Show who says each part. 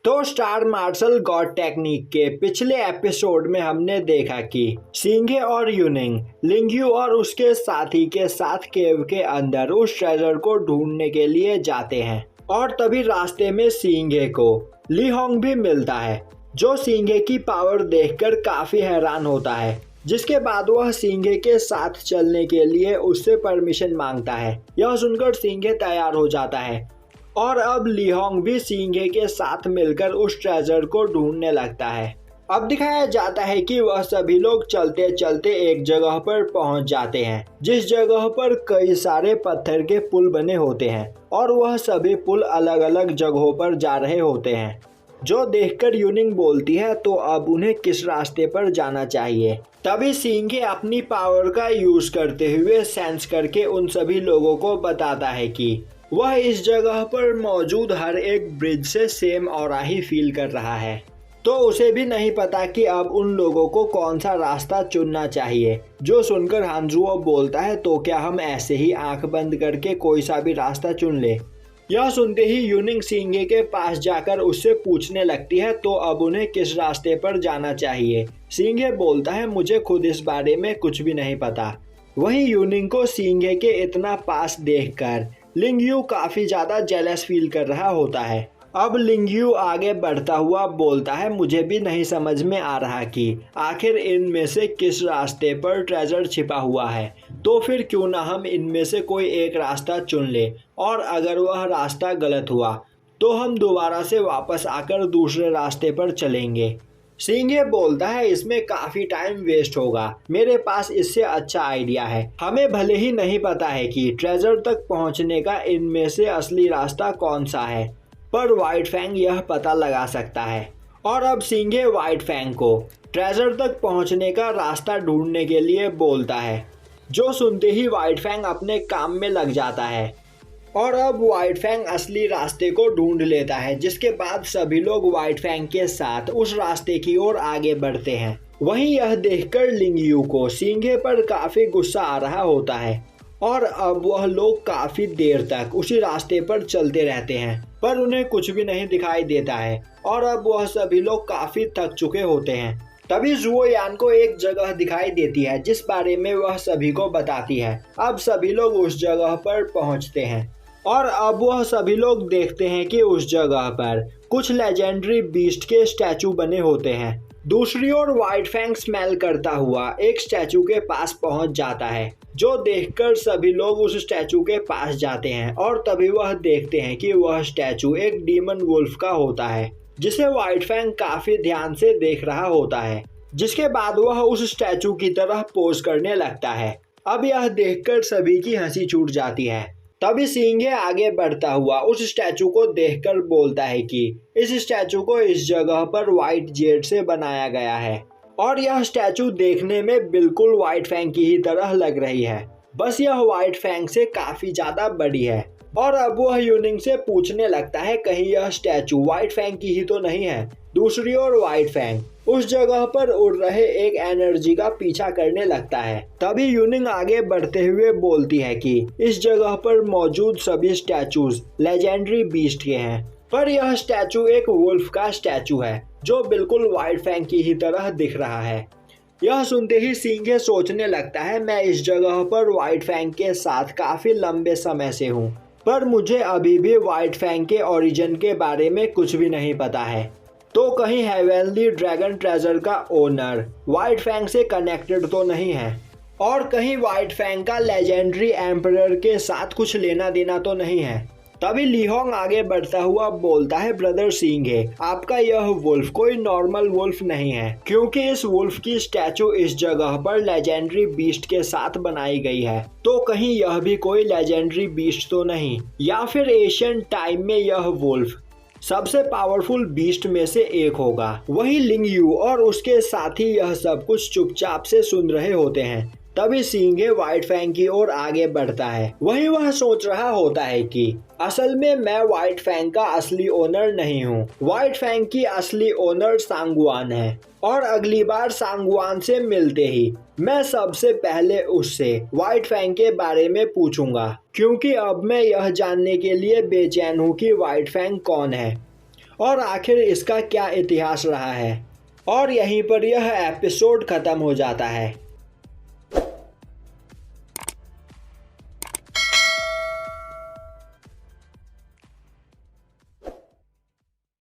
Speaker 1: तो star martial God technique के पिछले एपिसोड में हमने देखा कि सिंघे और यूनिंग लिंगयू और उसके साथी के साथ केव के अंदर उस ट्रेजर को ढूंढने के लिए जाते हैं और तभी रास्ते में सिंघे को ली होंग भी मिलता है, जो सिंघे की पावर देखकर काफी हैरान होता है। जिसके बाद वह सिंघे के साथ चलने के लिए उससे परमिशन मांगता है। यह सुनकर सिंघे तैयार हो जाता है और अब ली होंग भी सिंघे के साथ मिलकर उस ट्रेजर को ढूंढने लगता है। अब दिखाया जाता है कि वह सभी लोग चलते चलते एक जगह पर पहुंच जाते हैं, जिस जगह पर कई सारे पत्थर के पुल बने होते हैं और वह सभी पुल अलग अलग जगहों पर जा रहे होते हैं। जो देखकर यूनिंग बोलती है तो अब उन्हें किस रास्ते पर जाना चाहिए। तभी सिंघे अपनी पावर का यूज करते हुए सेंस करके उन सभी लोगों को बताता है कि वह इस जगह पर मौजूद हर एक ब्रिज से सेम ऑरा ही फील कर रहा है। तो उसे भी नहीं पता कि अब उन लोगों को कौन सा रास्ता चुनना चाहिए। जो सुनकर हांजुओ बोलता है तो क्या हम ऐसे ही आंख बंद करके कोई सा भी रास्ता चुन ले। यह सुनते ही यूनिंग सिंघे के पास जाकर उससे पूछने लगती है तो अब उन्हें किस रास्ते पर जाना चाहिए। सिंघे बोलता है मुझे खुद इस बारे में कुछ भी नहीं पता। वहीं यूनिंग को सिंघे के इतना पास देखकर लिंगयू काफी ज्यादा जेलस फील कर रहा होता है। अब लिंगयू आगे बढ़ता हुआ बोलता है मुझे भी नहीं समझ में आ रहा कि आखिर इनमें से किस रास्ते पर ट्रेजर छिपा हुआ है, तो फिर क्यों ना हम इनमें से कोई एक रास्ता चुन ले और अगर वह रास्ता गलत हुआ तो हम दोबारा से वापस आकर दूसरे रास्ते पर चलेंगे। सिंघे बोलता है इसमें काफी टाइम वेस्ट होगा, मेरे पास इससे अच्छा आइडिया है। हमें भले ही नहीं पता है कि ट्रेजर तक पहुंचने का इनमें से असली रास्ता कौन सा है, पर व्हाइट फैंग यह पता लगा सकता है। और अब सिंघे व्हाइट फैंग को ट्रेजर तक पहुंचने का रास्ता ढूंढने के लिए बोलता है। जो सुनते ही व्हाइट फैंग अपने काम में लग जाता है और अब व्हाइट फैंग असली रास्ते को ढूंढ लेता है। जिसके बाद सभी लोग व्हाइट फैंग के साथ उस रास्ते की ओर आगे बढ़ते हैं। वहीं यह देखकर लिंगयू को सिंघे पर काफी गुस्सा आ रहा होता है और अब वह लोग काफी देर तक उसी रास्ते पर चलते रहते हैं, पर उन्हें कुछ भी नहीं दिखाई देता है और अब वह सभी लोग काफी थक चुके होते हैं। तभी जुओ यान को एक जगह दिखाई देती है जिस बारे में वह सभी को बताती है। अब सभी लोग उस जगह पर पहुंचते हैं और अब वह सभी लोग देखते हैं कि उस जगह पर कुछ लेजेंडरी बीस्ट के स्टैचू बने होते हैं। दूसरी ओर व्हाइट फैंग स्मेल करता हुआ एक स्टैचू के पास पहुंच जाता है, जो देखकर सभी लोग उस स्टैचू के पास जाते हैं और तभी वह देखते हैं कि वह स्टैचू एक डीमन वुल्फ का होता है, जिसे व्हाइट फैंग काफी ध्यान से देख रहा होता है। जिसके बाद वह उस स्टैचू की तरह पोज करने लगता है। अब यह देखकर सभी की हंसी छूट जाती है। तभी सिंघे आगे बढ़ता हुआ उस स्टैचू को देखकर बोलता है कि इस स्टैचू को इस जगह पर व्हाइट जेड से बनाया गया है और यह स्टैचू देखने में बिल्कुल व्हाइट फैंग की ही तरह लग रही है, बस यह व्हाइट फैंग से काफी ज्यादा बड़ी है। और अब वह यूनिंग से पूछने लगता है कहीं यह स्टैचू व्हाइट फैंग की ही तो नहीं है। दूसरी ओर व्हाइट फैंग उस जगह पर उड़ रहे एक एनर्जी का पीछा करने लगता है। तभी यूनिंग आगे बढ़ते हुए बोलती है कि इस जगह पर मौजूद सभी स्टैचूज लेजेंडरी बीस्ट के हैं, पर यह स्टैचू एक वुल्फ का स्टैचू है जो बिल्कुल व्हाइट फैंग की ही तरह दिख रहा है। यह सुनते ही सिंघे सोचने लगता है मैं इस जगह पर व्हाइट फैंग के साथ काफी लंबे समय से हूँ, पर मुझे अभी भी व्हाइट फैंग के ओरिजिन के बारे में कुछ भी नहीं पता है। तो कहीं हेवनली ड्रैगन ट्रेजर का ओनर व्हाइट फैंग से कनेक्टेड तो नहीं है और कहीं व्हाइट फैंग का लेजेंडरी एम्परर के साथ कुछ लेना देना तो नहीं है। तभी ली होंग आगे बढ़ता हुआ बोलता है ब्रदर सिंघे, आपका यह वुल्फ कोई नॉर्मल वुल्फ नहीं है, क्योंकि इस वुल्फ की स्टैचू इस जगह पर लेजेंडरी बीस्ट के साथ बनाई गई है। तो कहीं यह भी कोई लेजेंडरी बीस्ट तो नहीं, या फिर एशियन टाइम में यह वुल्फ सबसे पावरफुल बीस्ट में से एक होगा। वही लिंगयू और उसके साथी यह सब कुछ चुपचाप से सुन रहे होते हैं। तभी सिंघे व्हाइट फैंग की ओर आगे बढ़ता है। वहीं वह सोच रहा होता है कि असल में मैं व्हाइट फैंग का असली ओनर नहीं हूँ। व्हाइट फैंग की असली ओनर सांगवान है और अगली बार सांगवान से मिलते ही मैं सबसे पहले उससे व्हाइट फैंग के बारे में पूछूंगा, क्योंकि अब मैं यह जानने के लिए बेचैन हूँ कि व्हाइट फैंग कौन है और आखिर इसका क्या इतिहास रहा है। और यहीं पर यह एपिसोड खत्म हो जाता है।